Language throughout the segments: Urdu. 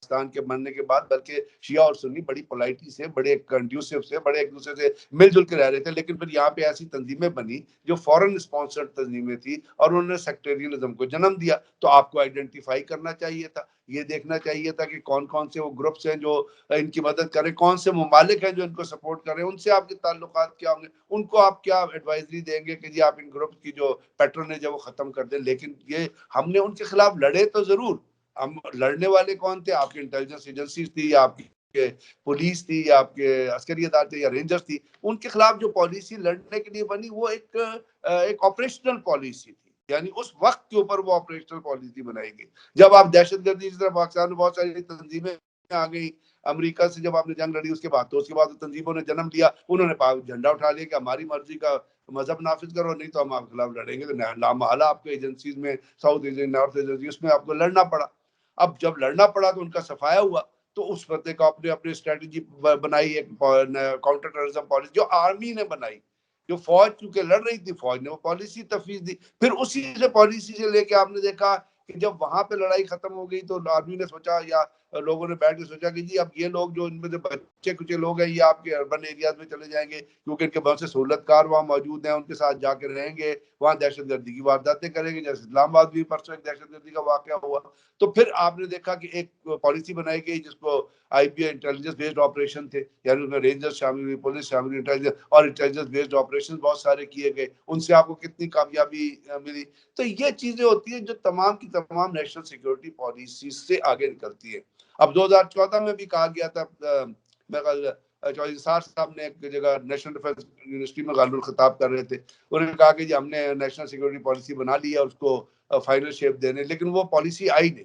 پاکستان کے بننے کے بعد، بلکہ شیعہ اور سنی بڑی پولائٹی سے، بڑے کنڈیوسو سے، بڑے ایک دوسرے سے مل جل کے رہ رہے تھے. لیکن پھر یہاں پہ ایسی تنظیمیں بنی جو فورن اسپانسرڈ تنظیمیں تھی اور انہوں نے سیکٹریزم کو جنم دیا. تو آپ کو آئیڈینٹیفائی کرنا چاہیے تھا، یہ دیکھنا چاہیے تھا کہ کون کون سے وہ گروپس ہیں جو ان کی مدد کریں، کون سے ممالک ہیں جو ان کو سپورٹ کریں، ان سے آپ کے تعلقات کیا ہوں گے، ان کو آپ کیا ایڈوائزری دیں گے کہ جی آپ ان گروپ کی جو پیٹرنیج ہے وہ ختم کر دیں. لیکن یہ ہم نے ان کے خلاف لڑے تو ضرور. ہم لڑنے والے کون تھے؟ آپ کی انٹیلیجنس ایجنسیز تھی، یا آپ کی پولیس تھی، یا آپ کے عسکری ادارے تھے، یا رینجرز تھی. ان کے خلاف جو پالیسی لڑنے کے لیے بنی وہ ایک آپریشنل پالیسی تھی. یعنی اس وقت کے اوپر وہ آپریشنل پالیسی بنائی گئی. جب آپ دہشت گردی کی طرف پاکستان میں بہت ساری تنظیمیں آ گئی، امریکہ سے جب آپ نے جنگ لڑی اس کے بعد، تو اس کے بعد تنظیموں نے جنم لیا، انہوں نے جھنڈا اٹھا لیا کہ ہماری مرضی کا مذہب نافذ کرو، نہیں تو ہم آپ کے خلاف لڑیں گے. تو لامحالہ آپ کے ایجنسیز میں، ساؤتھ ایشین، نارتھ ایشین، اس میں آپ کو لڑنا پڑا. اب جب لڑنا پڑا تو ان کا صفایا ہوا. تو اس فتح کو آپ نے اپنی اسٹریٹجی بنائی، ایک کاؤنٹر ٹیررزم پالیسی جو آرمی نے بنائی، جو فوج چونکہ لڑ رہی تھی، فوج نے وہ پالیسی تفویض دی. پھر اسی سے پالیسی سے لے کے آپ نے دیکھا کہ جب وہاں پہ لڑائی ختم ہو گئی تو آرمی نے سوچا، یا لوگوں نے بیٹھ کے سوچا کہ جی اب یہ لوگ جو ان میں سے بچے کچے لوگ ہیں یہ آپ کے اربن ایریاز میں چلے جائیں گے، کیونکہ ان کے بہت سے سہولت کار وہاں موجود ہیں، ان کے ساتھ جا کے رہیں گے، وہاں دہشت گردی کی وارداتیں کریں گے. جیسے اسلام آباد بھی پرسوں ایک دہشت گردی کا واقعہ ہوا. تو پھر آپ نے دیکھا کہ ایک پالیسی بنائی گئی جس کو I B I intelligence based operation تھے، یعنی اس میں رینجرز شامل ہوئی، پولیس شامل ہوئی، انٹیلیجنس اور انٹیلیجنس بیسڈ آپریشن بہت سارے کیے گئے. ان سے آپ کو کتنی کامیابی ملی. تو یہ چیزیں ہوتی ہیں جو تمام کی تمام نیشنل سیکورٹی پالیسی سے آگے نکلتی ہے. اب 2014 میں بھی کہا گیا تھا، چودھری نثار صاحب نے ایک جگہ نیشنل ڈیفنس یونیورسٹی میں غالب الخطاب کر رہے تھے، انہوں نے کہا کہ جی ہم نے نیشنل سیکورٹی پالیسی بنا لی ہے، اس کو فائنل شیپ دینے، لیکن وہ پالیسی آئی نہیں.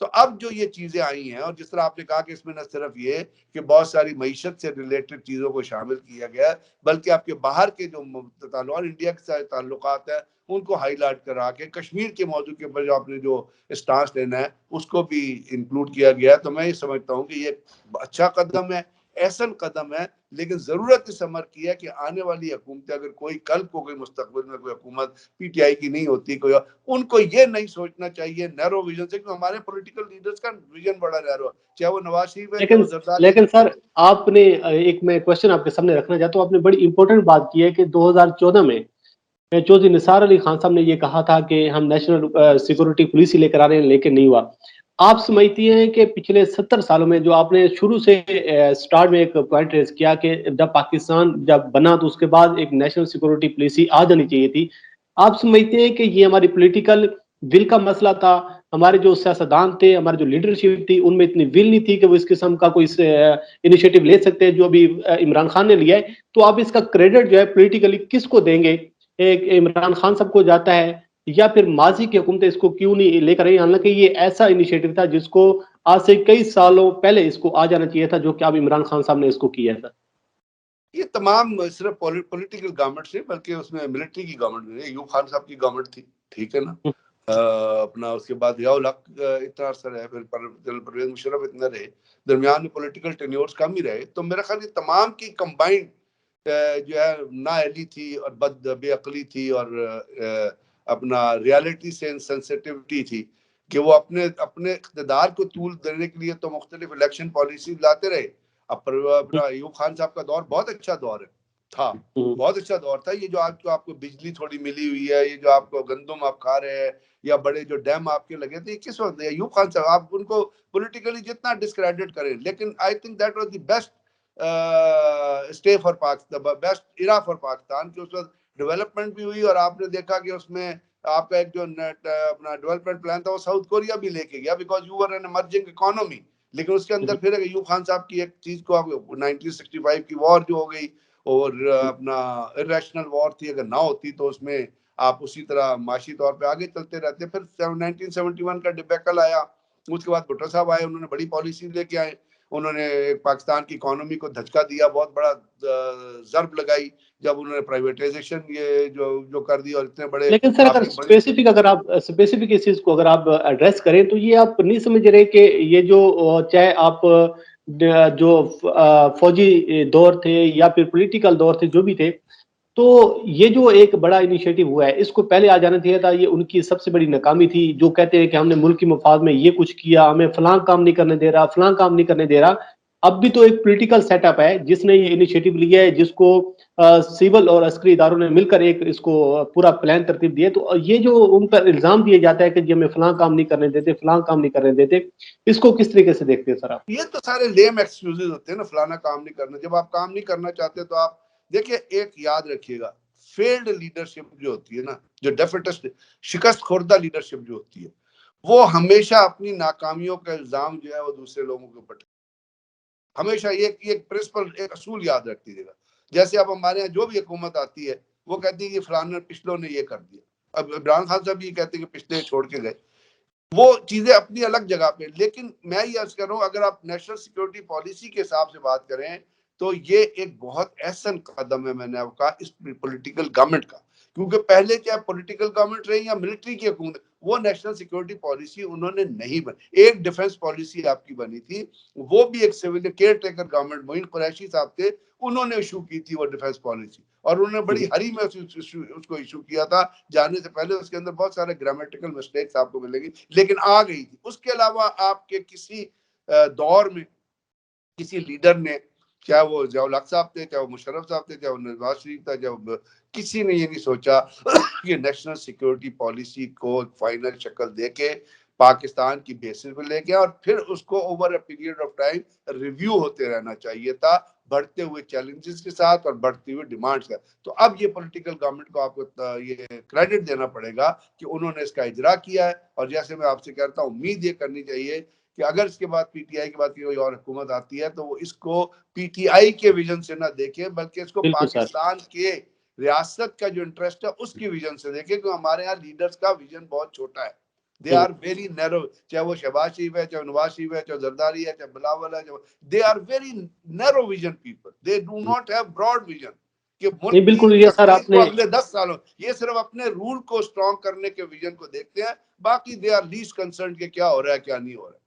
تو اب جو یہ چیزیں آئی ہیں، اور جس طرح آپ نے کہا کہ اس میں نہ صرف یہ کہ بہت ساری معیشت سے ریلیٹڈ چیزوں کو شامل کیا گیا، بلکہ آپ کے باہر کے جو تعلقات، انڈیا کے ساتھ تعلقات ہیں، ان کو ہائی لائٹ کرا کے کشمیر کے موضوع کے اوپر جو آپ نے جو اسٹانس لینا ہے اس کو بھی انکلوڈ کیا گیا. تو میں یہ سمجھتا ہوں کہ یہ اچھا قدم ہے، احسن قدم ہے. لیکن ضرورت اس امر کی ہے کہ آنے والی حکومتیں، اگر کوئی کل کو کوئی مستقبل میں کوئی حکومت پی ٹی آئی کی نہیں ہوتی، کوئی ان کو یہ نہیں سوچنا چاہیے نیرو ویژن سے، کہ ہمارے پولیٹیکل لیڈرز کا ویژن بڑا نیرو ہے، چاہے وہ نواز شریف ہے، چاہے وہ زرداری لیکن سر آپ نے ایک میں کوشچن آپ کے سامنے رکھنا چاہتا ہوں. آپ نے بڑی امپورٹنٹ بات کی ہے کہ 2014 میں چودھری نثار علی خان صاحب نے یہ کہا تھا کہ ہم نیشنل سیکورٹی پولیسی لے کر آ رہے ہیں، لیکن نہیں ہوا. آپ سمجھتی ہیں کہ پچھلے 70 سالوں میں جو آپ نے شروع سے سٹارٹ میں ایک پوائنٹ ریز کیا کہ جب پاکستان جب بنا تو اس کے بعد ایک نیشنل سیکورٹی پالیسی آ جانی چاہیے تھی، آپ سمجھتے ہیں کہ یہ ہماری پولیٹیکل ول کا مسئلہ تھا؟ ہمارے جو سیاستدان تھے، ہماری جو لیڈرشپ تھی، ان میں اتنی ول نہیں تھی کہ وہ اس قسم کا کوئی انیشیٹو لے سکتے جو ابھی عمران خان نے لیا ہے؟ تو آپ اس کا کریڈٹ جو ہے پولیٹیکلی کس کو دیں گے؟ ایک عمران خان صاحب کو جاتا ہے، یا پھر ماضی کی حکومتیں اس کو کیوں نہیں لے کر رہی؟ حالانکہ یہ ایسا انیشیٹو تھا جس کو آج سے کئی سالوں پہلے اس کو آ جانا چاہیے تھا، جو کہ اب عمران خان صاحب نے اس کو کیا تھا. یہ تمام صرف پولیٹیکل گورنمنٹ سے، بلکہ اس میں ملٹری کی گورنمنٹ بھی ہے. ایوب خان صاحب کی گورنمنٹ تھی، ٹھیک ہے نا، اپنا اس کے بعد ضیاء الحق اتنا عرصہ رہے، پھر پرویز مشرف اتنا رہے، درمیان میں پولیٹیکل ٹینیورز کم ہی رہے. تو میرا خیال یہ تمام کی کمبائنڈ جو ہے نااہلی تھی اور بے عقلی تھی اور اپنا ریالٹی سے سینسٹیوٹی تھی کہ وہ اپنے اقتدار کو طول دینے کے لیے تو مختلف الیکشن پالیسیز لاتے رہے. اپنا ایوب خان صاحب کا دور بہت اچھا دور تھا، بہت اچھا دور تھا. یہ جو آپ کو بجلی تھوڑی ملی ہوئی ہے، یہ جو آپ کو گندم آپ کھا رہے ہیں، یا بڑے جو ڈیم آپ کے لگے تھے، کس وقت ایوب خان صاحب، آپ ان کو پولیٹیکلی جتنا ڈسکریڈٹ کریں، لیکن I think that was the best stay for Pakistan, best era for Pakistan, کہ اس وقت ڈیولپمنٹ بھی ہوئی. اور آپ نے دیکھا کہ اس میں آپ کا ایک جو اپنا ڈیولپمنٹ پلان تھا وہ ساؤتھ کوریا بھی لے کے گیا، because you are an emerging economy. لیکن اس کے اندر پھر ایوب خان صاحب کی ایک چیز کو 1965 کی وار جو ہو گئی، اور اپنا irrational وار تھی، اگر نہ ہوتی تو اس میں آپ اسی طرح معاشی طور پہ آگے چلتے رہتے. پھر 1971 کا ڈیبیکل آیا، اس کے بعد بھٹو صاحب آئے، انہوں نے بڑی پالیسی لے کے آئے، انہوں نے پاکستان کی اکانومی کو دھچکا دیا، بہت بڑا ضرب لگائی جب انہوں نے پرائیویٹائزیشن یہ جو کر دی، اور اتنے بڑے. لیکن سر اگر آپ اسپیسیفک اس چیز کو اگر آپ ایڈریس کریں تو یہ آپ نہیں سمجھ رہے کہ یہ جو چاہے آپ جو فوجی دور تھے یا پھر پولیٹیکل دور تھے جو بھی تھے، تو یہ جو ایک بڑا انیشیٹو ہوا ہے اس کو پہلے آ جانا چاہیے تھا، یہ ان کی سب سے بڑی ناکامی تھی، جو کہتے ہیں کہ ہم نے ملک کی مفاد میں یہ کچھ کیا، ہمیں فلاں کام نہیں کرنے دے رہا، فلاں کام نہیں کرنے دے رہا۔ اب بھی تو ایک پولیٹیکل سیٹ اپ ہے جس نے یہ انیشیٹو لیا ہے، جس کو سول اور عسکری اداروں نے مل کر ایک اس کو پورا پلان ترتیب دیا۔ تو یہ جو ان پر الزام دیا جاتا ہے کہ جی ہمیں فلاں کام نہیں کرنے دیتے، فلاں کام نہیں کرنے دیتے، اس کو کس طریقے سے دیکھتے ہیں سر آپ؟ یہ تو سارے لیم ایکسکیوزز ہوتے ہیں نا، فلانا کام نہیں کرنا۔ جب آپ کام نہیں کرنا چاہتے تو آپ دیکھیں، ایک یاد رکھیے گا، فیلڈ لیڈرشپ جو ہوتی ہے نا، جو ڈیفیٹسٹ شکست خوردہ لیڈرشپ جو ہوتی ہے، وہ ہمیشہ اپنی ناکامیوں کا الزام جو ہے وہ دوسرے لوگوں کے اوپر، ہمیشہ ایک پرنسپل، ایک اصول یاد رکھ دیجیے گا۔ جیسے اب ہمارے یہاں جو بھی حکومت آتی ہے وہ کہتی ہے کہ فلانا پچھلوں نے یہ کر دیا۔ اب عمران خان صاحب یہ کہتے ہیں کہ پچھلے چھوڑ کے گئے، وہ چیزیں اپنی الگ جگہ پہ، لیکن میں یہ عرض کر رہا ہوں، اگر آپ نیشنل سیکورٹی پالیسی کے حساب سے بات کریں تو یہ ایک بہت احسن قدم ہے، میں نے آپ کہا، اس پولیٹیکل گورنمنٹ کا، کیونکہ پہلے چاہے پولیٹیکل گورنمنٹ رہی یا ملٹری کی حکومت، وہ نیشنل سیکورٹی پالیسی انہوں نے نہیں بنی۔ ایک ڈیفنس پالیسی آپ کی بنی تھی، وہ بھی ایک سول کیئر ٹیکر گورنمنٹ، معین قریشی صاحب تھے، انہوں نے ایشو کی تھی وہ ڈیفنس پالیسی، اور انہوں نے بڑی ہری میں اس کو ایشو کیا تھا جانے سے پہلے۔ اس کے اندر بہت سارے گرامیٹیکل مسٹیکس آپ کو ملیں گی، لیکن آ گئی تھی۔ اس کے علاوہ آپ کے کسی دور میں کسی لیڈر نے، چاہے وہ ضیاء الحق صاحب تھے، چاہے وہ مشرف صاحب تھے، چاہے وہ نواز شریف تھا، چاہے کسی نے یہ نہیں سوچا کہ نیشنل سیکورٹی پالیسی کو ایک فائنل شکل دے کے پاکستان کی بیسس پہ لے کے، اور پھر اس کو over a period of time review ہوتے رہنا چاہیے تھا، بڑھتے ہوئے چیلنجز کے ساتھ اور بڑھتی ہوئی ڈیمانڈز کا۔ تو اب یہ پولیٹیکل گورنمنٹ کو آپ کو یہ کریڈٹ دینا پڑے گا کہ انہوں نے اس کا اجرا کیا ہے، اور جیسے میں آپ سے کہتا ہوں، امید یہ کرنی چاہیے کہ اگر اس کے بعد پی ٹی آئی کے بعد کوئی اور حکومت آتی ہے تو وہ اس کو پی ٹی آئی کے ویژن سے نہ دیکھے، بلکہ اس کو بالکل سر، پاکستان کے ریاست کا جو انٹرسٹ ہے اس کی ویژن سے دیکھے، کیونکہ ہمارے ہاں لیڈرز کا ویژن بہت چھوٹا ہے، دے آر ویری نیرو، چاہے وہ شہباز شریف ہے، چاہے نواز شریف ہے، چاہے زرداری ہے، چاہے بلاول ہے، they are very narrow vision people, they do not have broad vision کہ نہیں ملک کی بالکل یہ سر تقدیر آپ کو نے، اگلے 10 سالوں، یہ صرف اپنے رول کو اسٹرانگ کرنے کے ویژن کو دیکھتے ہیں، باقی دے آر لیسٹ کنسرنڈ کہ کیا ہو رہا ہے کیا نہیں ہو رہا ہے۔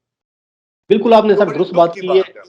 بالکل آپ نے تو سر بڑی درست دکھ بات کی کی ہے۔ بات ہے۔